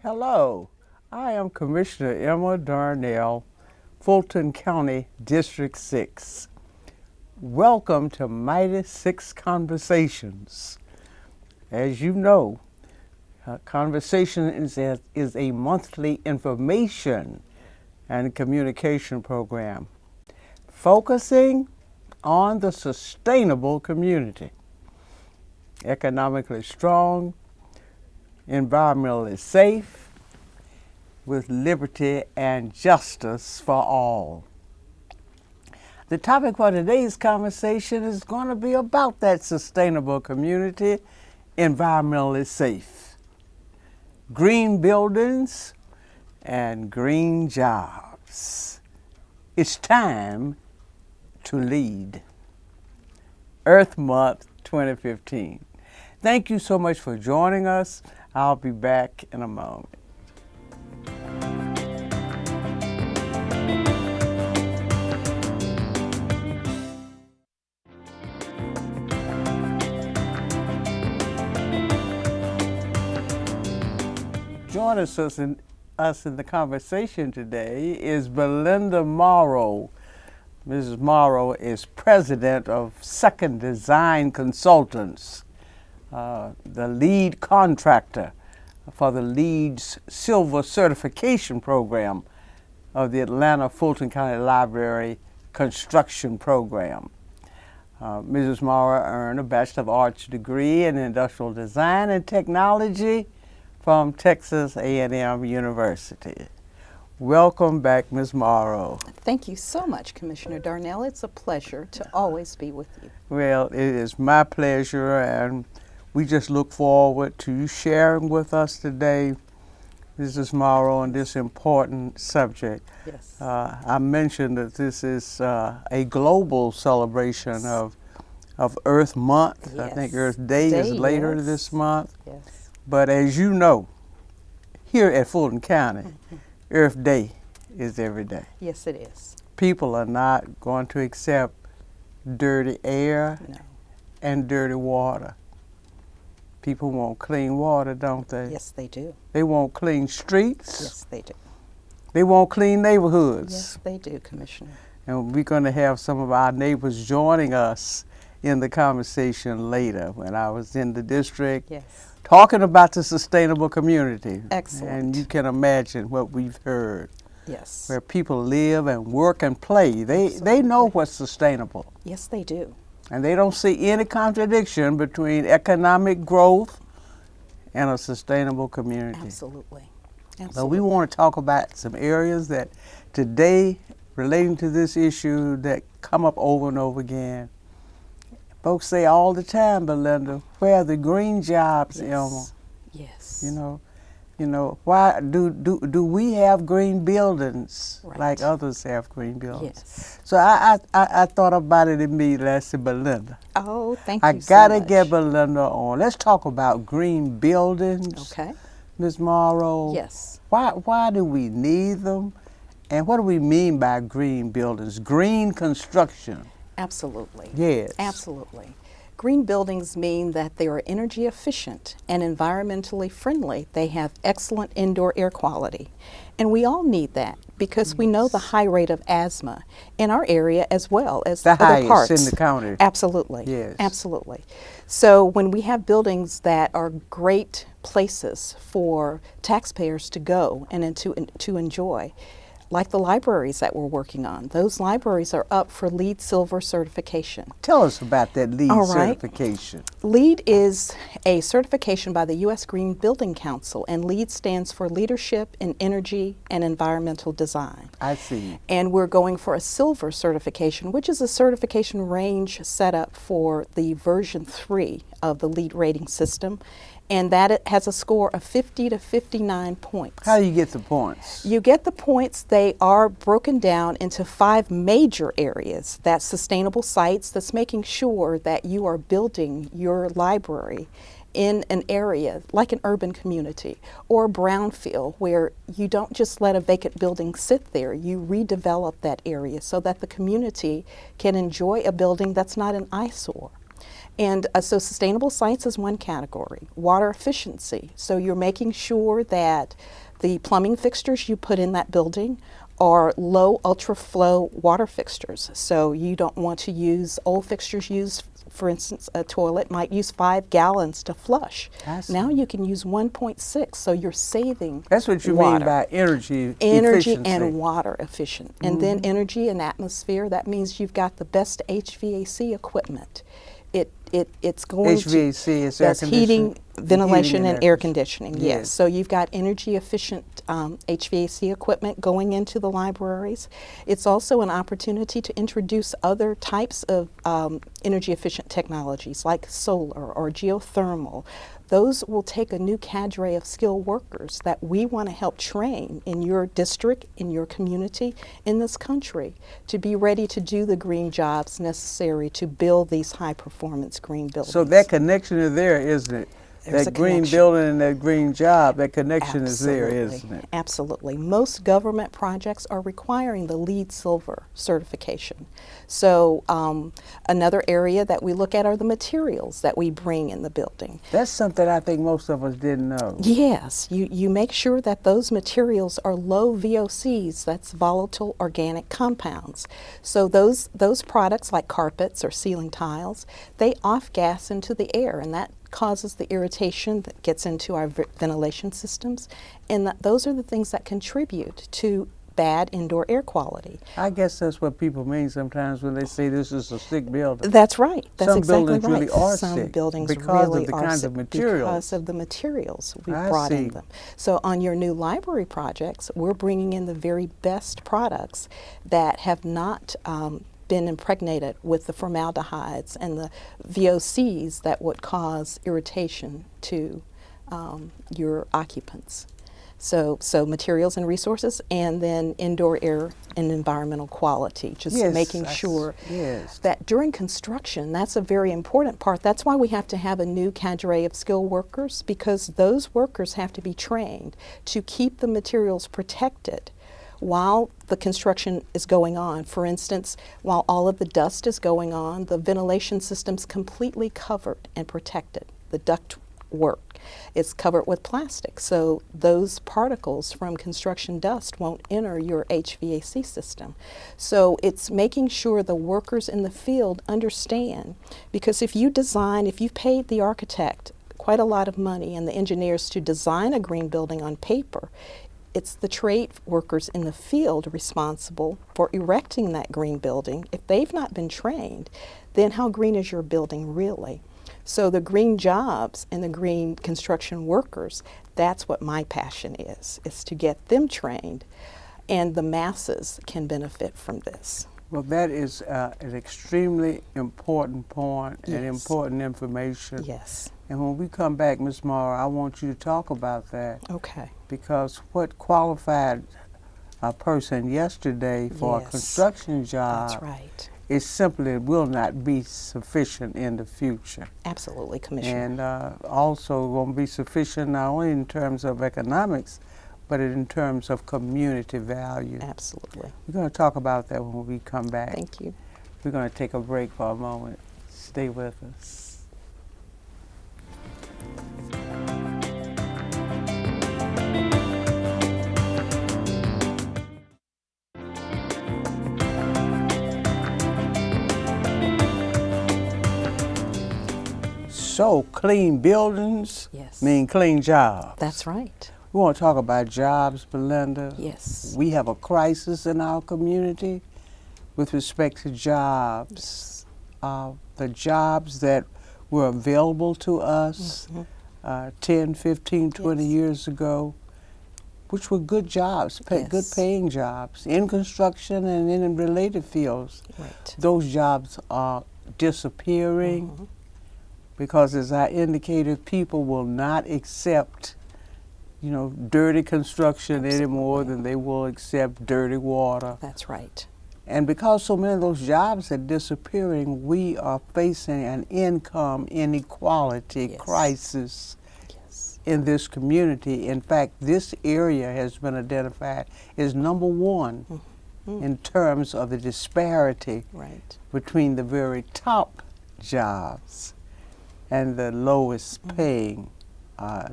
Hello, I am Commissioner Emma Darnell, Fulton County District 6. Welcome to Mighty Six Conversations. As you know, Conversation is a monthly information and communication program focusing on the sustainable community, economically strong, environmentally safe, with liberty and justice for all. The topic for today's conversation is going to be about that sustainable community, environmentally safe, green buildings, and green jobs. It's time to lead. Earth Month 2015. Thank you so much for joining us. I'll be back in a moment. Joining us in the conversation today is Belinda Morrow. Mrs. Morrow is president of Second Design Consultants, the lead contractor for the LEED's Silver Certification Program of the Atlanta Fulton County Library Construction Program. Mrs. Morrow earned a Bachelor of Arts degree in Industrial Design and Technology from Texas A&M University. Welcome back, Ms. Morrow. Thank you so much, Commissioner Darnell. It's a pleasure to always be with you. Well, it is my pleasure, and we just look forward to you sharing with us today, Mrs. Morrow, on this important subject. Yes. I mentioned that this is a global celebration of Earth Month. Yes. I think Earth Day is later this month. Yes. But as you know, here at Fulton County, Earth Day is every day. Yes, it is. People are not going to accept dirty air and dirty water. People want clean water, don't they? Yes, they do. They want clean streets. Yes, they do. They want clean neighborhoods. Yes, they do, Commissioner. And we're going to have some of our neighbors joining us in the conversation later when I was in the district. Yes. Talking about the sustainable community. Excellent. And you can imagine what we've heard. Yes. Where people live and work and play. They know what's sustainable. Yes, they do. And they don't see any contradiction between economic growth and a sustainable community. Absolutely. But we want to talk about some areas that today, relating to this issue, that come up over and over again. Folks say all the time, Belinda, where are the green jobs, Emma? Yes. You know, why do we have green buildings Right. like others have green buildings? Yes. So I thought about it immediately. I said, Belinda. Oh, thank you I so gotta much. get Belinda on. Let's talk about green buildings. Okay. Ms. Morrow. Yes. Why do we need them? And what do we mean by green buildings? Green construction. Absolutely. Yes. Absolutely. Green buildings mean that they are energy efficient and environmentally friendly. They have excellent indoor air quality. And we all need that because we know the high rate of asthma in our area as well as The other highest parts. in the county. Absolutely. Yes. Absolutely. So when we have buildings that are great places for taxpayers to go and to enjoy, like the libraries that we're working on. Those libraries are up for LEED Silver certification. Tell us about that LEED All right. certification. LEED is a certification by the U.S. Green Building Council, and LEED stands for Leadership in Energy and Environmental Design. I see. And we're going for a silver certification, which is a certification range set up for the version 3 of the LEED rating system, and that it has a score of 50 to 59 points. How do you get the points? You get the points. They are broken down into 5 major areas. That's sustainable sites, that's making sure that you are building your library in an area like an urban community or a brownfield where you don't just let a vacant building sit there. You redevelop that area so that the community can enjoy a building that's not an eyesore. And so sustainable sites is one category. Water efficiency. So you're making sure that the plumbing fixtures you put in that building are low ultra flow water fixtures. So you don't want to use old fixtures used, for instance, a toilet might use 5 gallons to flush. I see. Now you can use 1.6, so you're saving That's what you water. mean by energy Energy efficiency. and water efficient. And then energy and atmosphere, that means you've got the best HVAC equipment. It's going HVAC to, is air that's heating, conditioning- ventilation, heating and and air air conditioning, conditioning. yes. Yes. So you've got energy efficient HVAC equipment going into the libraries. It's also an opportunity to introduce other types of energy efficient technologies like solar or geothermal. Those will take a new cadre of skilled workers that we want to help train in your district, in your community, in this country, to be ready to do the green jobs necessary to build these high performance green buildings. So that connection is there, isn't it? There's that a green connection. building and that green job, that connection is there, Absolutely. isn't it? Absolutely. Most government projects are requiring the LEED Silver certification. So another area that we look at are the materials that we bring in the building. That's something I think most of us didn't know. Yes, you make sure that those materials are low VOCs, that's volatile organic compounds. So those products like carpets or ceiling tiles, they off-gas into the air, and that causes the irritation that gets into our ventilation systems, and those are the things that contribute to bad indoor air quality. I guess that's what people mean sometimes when they say this is a sick building. That's right. That's Some exactly buildings right. really are Some sick buildings because really of the are kinds sick of materials. because of the materials we I brought see. in them. So on your new library projects, we're bringing in the very best products that have not been impregnated with the formaldehydes and the VOCs that would cause irritation to your occupants. So materials and resources, and then indoor air and environmental quality, just Yes, making sure yes. that during construction, that's a very important part. That's why we have to have a new cadre of skilled workers, because those workers have to be trained to keep the materials protected while the construction is going on. For instance, while all of the dust is going on, the ventilation system's completely covered and protected. The duct work is covered with plastic, so those particles from construction dust won't enter your HVAC system. So it's making sure the workers in the field understand, because if you've paid the architect quite a lot of money and the engineers to design a green building on paper, it's the trade workers in the field responsible for erecting that green building. If they've not been trained, then how green is your building really? So the green jobs and the green construction workers, that's what my passion is to get them trained, and the masses can benefit from this. Well, that is an extremely important point and Yes. important information. Yes. And when we come back, Ms. Morrow, I want you to talk about that, Okay. because what qualified a person yesterday for Yes. a construction job That's right. it simply will not be sufficient in the future. Absolutely, Commissioner. And also won't be sufficient not only in terms of economics, but in terms of community value. Absolutely. We're going to talk about that when we come back. Thank you. We're going to take a break for a moment. Stay with us. So, clean buildings Yes. mean clean jobs. That's right. We want to talk about jobs, Belinda. Yes. We have a crisis in our community with respect to jobs. The jobs that were available to us 10, 15, 20 Yes. years ago, which were good jobs, good Yes. paying jobs in construction and in related fields. Right. Those jobs are disappearing because, as I indicated, people will not accept, dirty construction any more than they will accept dirty water. That's right. And because so many of those jobs are disappearing, we are facing an income inequality Yes. crisis Yes. in this community. In fact, this area has been identified as number one in terms of the disparity Right. between the very top jobs and the lowest paying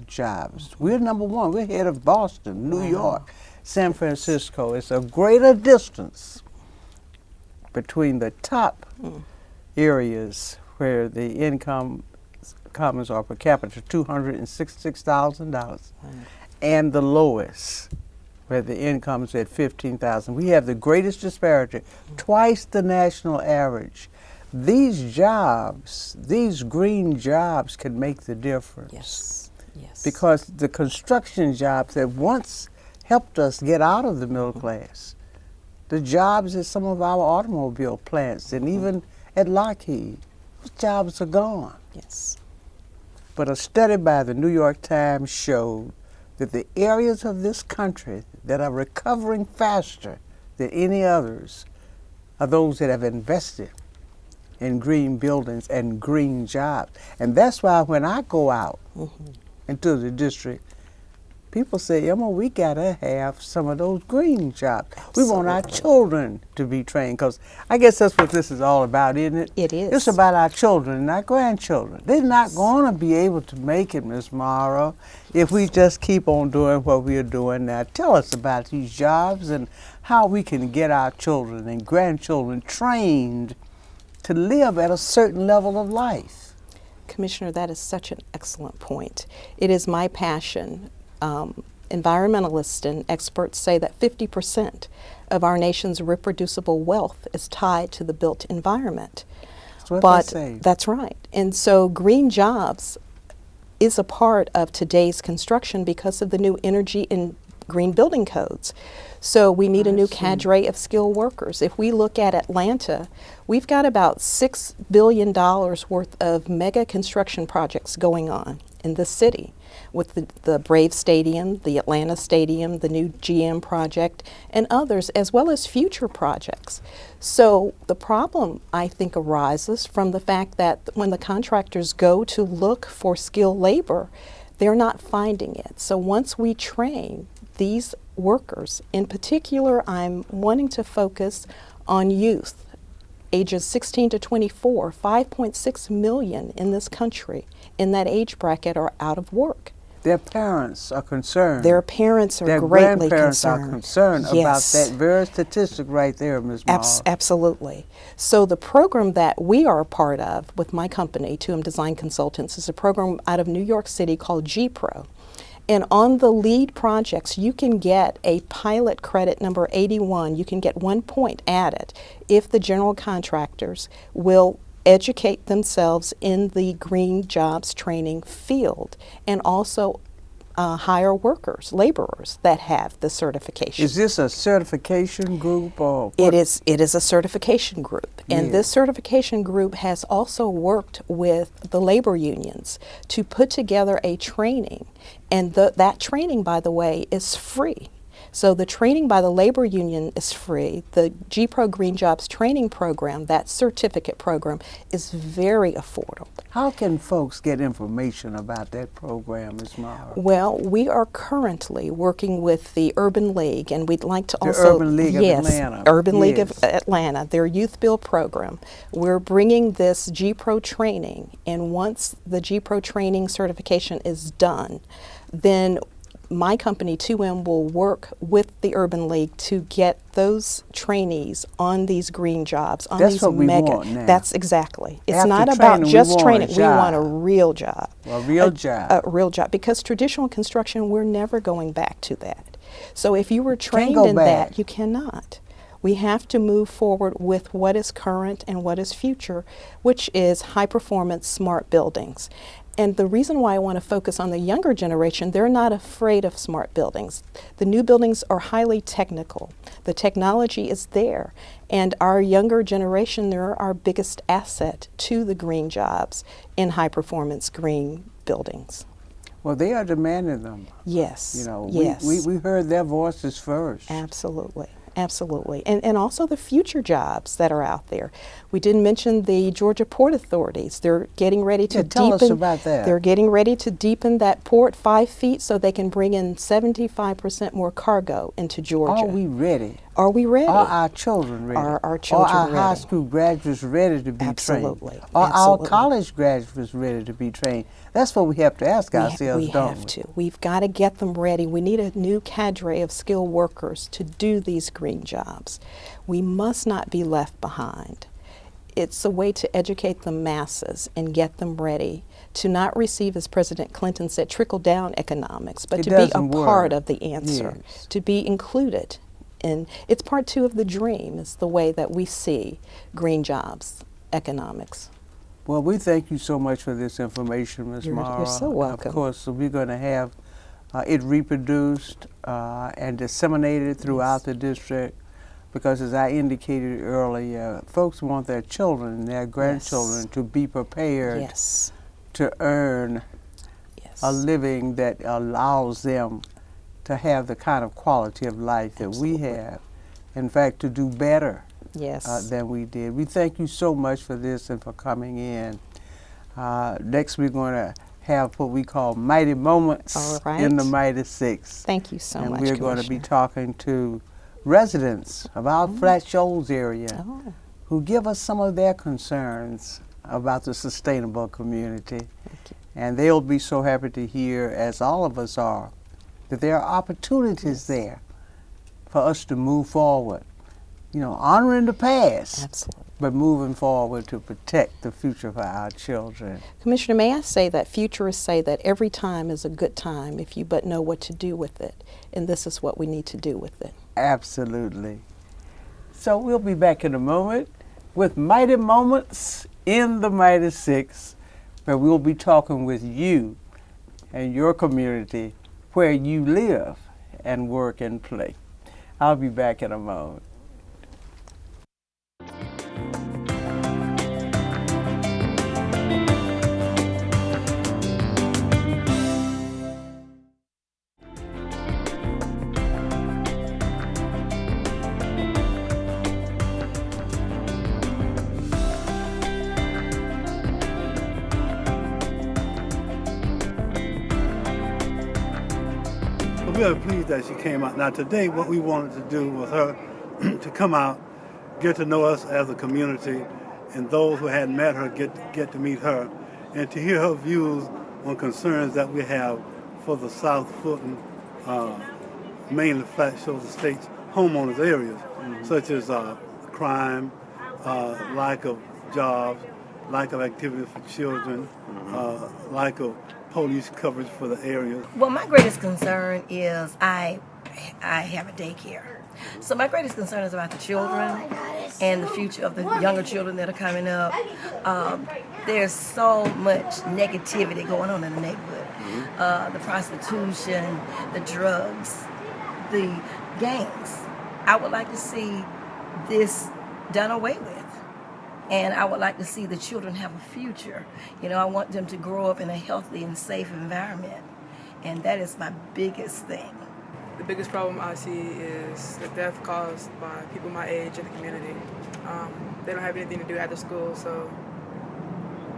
jobs. We're number one. We're ahead of Boston, New York, San Francisco. It's a greater distance between the top areas where the incomes are per capita $266,000 and the lowest where the income is at $15,000. We have the greatest disparity, twice the national average. These jobs, these green jobs, can make the difference. Yes, yes. Because the construction jobs that once helped us get out of the middle class, the jobs at some of our automobile plants and even at Lockheed, those jobs are gone. Yes. But a study by the New York Times showed that the areas of this country that are recovering faster than any others are those that have invested in green buildings and green jobs. And that's why when I go out into the district, people say, Emma, we gotta have some of those green jobs. Absolutely. We want our children to be trained, because I guess that's what this is all about, isn't it? It is. It's about our children and our grandchildren. They're not gonna be able to make it, Miss Morrow, if we just keep on doing what we are doing now. Tell us about these jobs and how we can get our children and grandchildren trained to live at a certain level of life. Commissioner, that is such an excellent point. It is my passion. Environmentalists and experts say that 50% of our nation's reproducible wealth is tied to the built environment. That's what But they say. that's right. And so green jobs is a part of today's construction because of the new energy and green building codes. So we need a new cadre of skilled workers. If we look at Atlanta, we've got about $6 billion worth of mega construction projects going on in the city, with the Brave Stadium, the Atlanta Stadium, the new GM project, and others, as well as future projects. So the problem, I think, arises from the fact that when the contractors go to look for skilled labor, they're not finding it. So once we train these workers, in particular, I'm wanting to focus on youth, ages 16 to 24, 5.6 million in this country in that age bracket are out of work. Their parents are concerned. Their parents are Their greatly grandparents concerned. are concerned Yes. about that very statistic right there, Ms. Morrow. Absolutely. So the program that we are a part of with my company, 2M Design Consultants, is a program out of New York City called GPRO. And on the lead projects, you can get a pilot credit number 81. You can get 1 point added if the general contractors will educate themselves in the green jobs training field and also hire workers, laborers that have the certification. Is this a certification group or what? It is a certification group. And Yeah. this certification group has also worked with the labor unions to put together a training. And that training, by the way, is free. So the training by the labor union is free. The GPRO Green Jobs Training Program, that certificate program, is very affordable. How can folks get information about that program, Ms. Morrow? Well, we are currently working with the Urban League, and we'd like to The also— Urban League of Atlanta. Urban League of Yes. Atlanta, their youth build program. We're bringing this GPRO training, and once the GPRO training certification is done, then my company, 2M, will work with the Urban League to get those trainees on these green jobs, on That's these what we mega. want now. That's exactly. It's After not about training, we just want a training. We want a job. real job. A real job. A real job. Because traditional construction, we're never going back to that. So if you were trained go in back. that, you cannot. We have to move forward with what is current and what is future, which is high performance smart buildings. And the reason why I want to focus on the younger generation, they're not afraid of smart buildings. The new buildings are highly technical. The technology is there. And our younger generation, they're our biggest asset to the green jobs in high performance green buildings. Well, they are demanding them. Yes. You know, yes. we heard their voices first. Absolutely. Absolutely. And also the future jobs that are out there. We didn't mention the Georgia Port Authorities. They're getting ready to tell deepen. us about that. They're getting ready to deepen that port 5 feet so they can bring in 75% more cargo into Georgia. Are we ready? Are we ready? Are our children ready? Are our children Are our high ready? school graduates ready to be Absolutely. trained? Are Absolutely. our college graduates ready to be trained? That's what we have to ask ourselves, We don't have we? to. We've got to get them ready. We need a new cadre of skilled workers to do these green jobs. We must not be left behind. It's a way to educate the masses and get them ready to not receive, as President Clinton said, trickle-down economics, but It to be a doesn't work. part of the answer, Yes. to be included. And it's part two of the dream. It's the way that we see green jobs, economics. Well, we thank you so much for this information, Ms. Morrow. You're so welcome. Of course, we're going to have it reproduced and disseminated throughout the district because, as I indicated earlier, folks want their children and their grandchildren to be prepared Yes. to earn Yes. a living that allows them to have the kind of quality of life that we have. In fact, to do better Yes. than we did. We thank you so much for this and for coming in. Next, we're going to have what we call Mighty Moments All right. in the Mighty Six. Thank you so and much, we're going to be Commissioner. talking to residents of our Flat Shoals area Oh, who give us some of their concerns about the sustainable community. thank you. And they'll be so happy to hear, as all of us are, that there are opportunities there for us to move forward. You know, honoring the past, Absolutely. but moving forward to protect the future for our children. Commissioner, may I say that futurists say that every time is a good time if you but know what to do with it. And this is what we need to do with it. Absolutely. So we'll be back in a moment with Mighty Moments in the Mighty Six, where we'll be talking with you and your community where you live and work and play. I'll be back in a moment. We're pleased that she came out. Now today what we wanted to do was her to come out, get to know us as a community, and those who hadn't met her get to meet her, and to hear her views on concerns that we have for the South Fulton, mainly Flat Shoals Estates homeowners areas, such as crime, lack of jobs, lack of activities for children, lack of police coverage for the area. Well, my greatest concern is I have a daycare. So my greatest concern is about the children and the future of the younger children that are coming up. There's so much negativity going on in the neighborhood. The prostitution, the drugs, the gangs. I would like to see this done away with. And I would like to see the children have a future. You know, I want them to grow up in a healthy and safe environment. And that is my biggest thing. The biggest problem I see is the death caused by people my age in the community. They don't have anything to do after school, so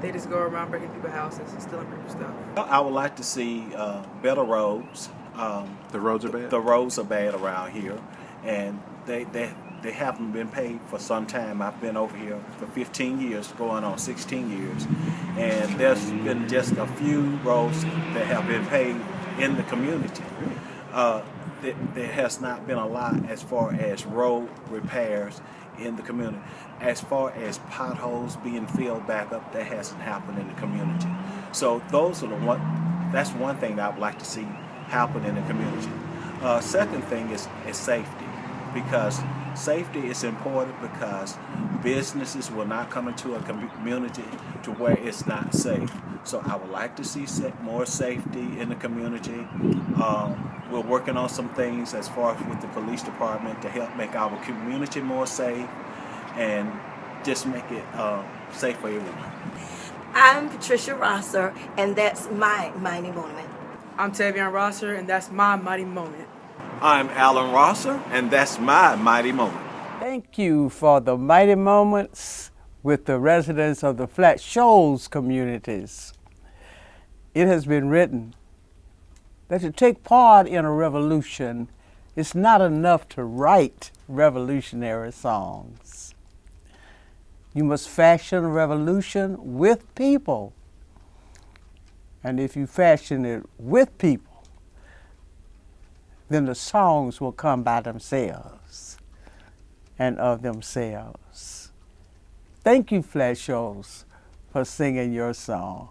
they just go around breaking people's houses and stealing people's stuff. I would like to see better roads. The roads are bad? The roads are bad around here, and they haven't been paid for some time. I've been over here for 15 years, going on 16 years, and there's been just a few roads that have been paid in the community. There has not been a lot as far as road repairs in the community. As far as potholes being filled back up, that hasn't happened in the community. So that's one thing that I would like to see happen in the community. Second thing is safety, because safety is important, because businesses will not come into a community to where it's not safe. So I would like to see more safety in the community. We're working on some things as far as with the police department to help make our community more safe and just make it safe for everyone. I'm Patricia Rosser, and that's my mighty moment. I'm Tavion Rosser, and that's my mighty moment. I'm Alan Rosser, and that's my mighty moment. Thank you for the Mighty Moments with the residents of the Flat Shoals communities. It has been written that to take part in a revolution, it's not enough to write revolutionary songs. You must fashion a revolution with people. And if you fashion it with people, then the songs will come by themselves and of themselves. Thank you, Flash Shows, for singing your song.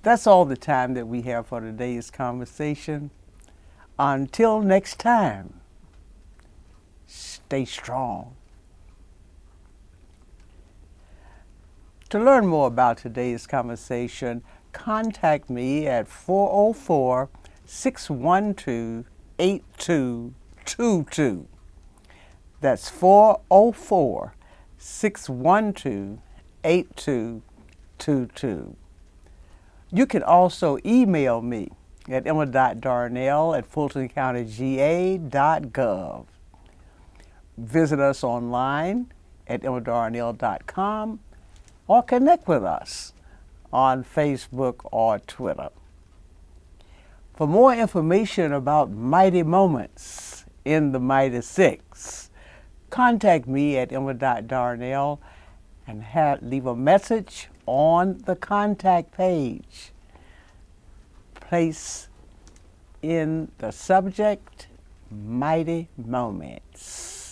That's all the time that we have for today's conversation. Until next time, stay strong. To learn more about today's conversation, contact me at 404-612-8222. That's 404-612-8222. You can also email me at emma.darnell@fultoncountyga.gov. Visit us online at emmadarnell.com or connect with us on Facebook or Twitter. For more information about Mighty Moments in the Mighty Six, contact me at emma.darnell and leave a message on the contact page. Place in the subject Mighty Moments.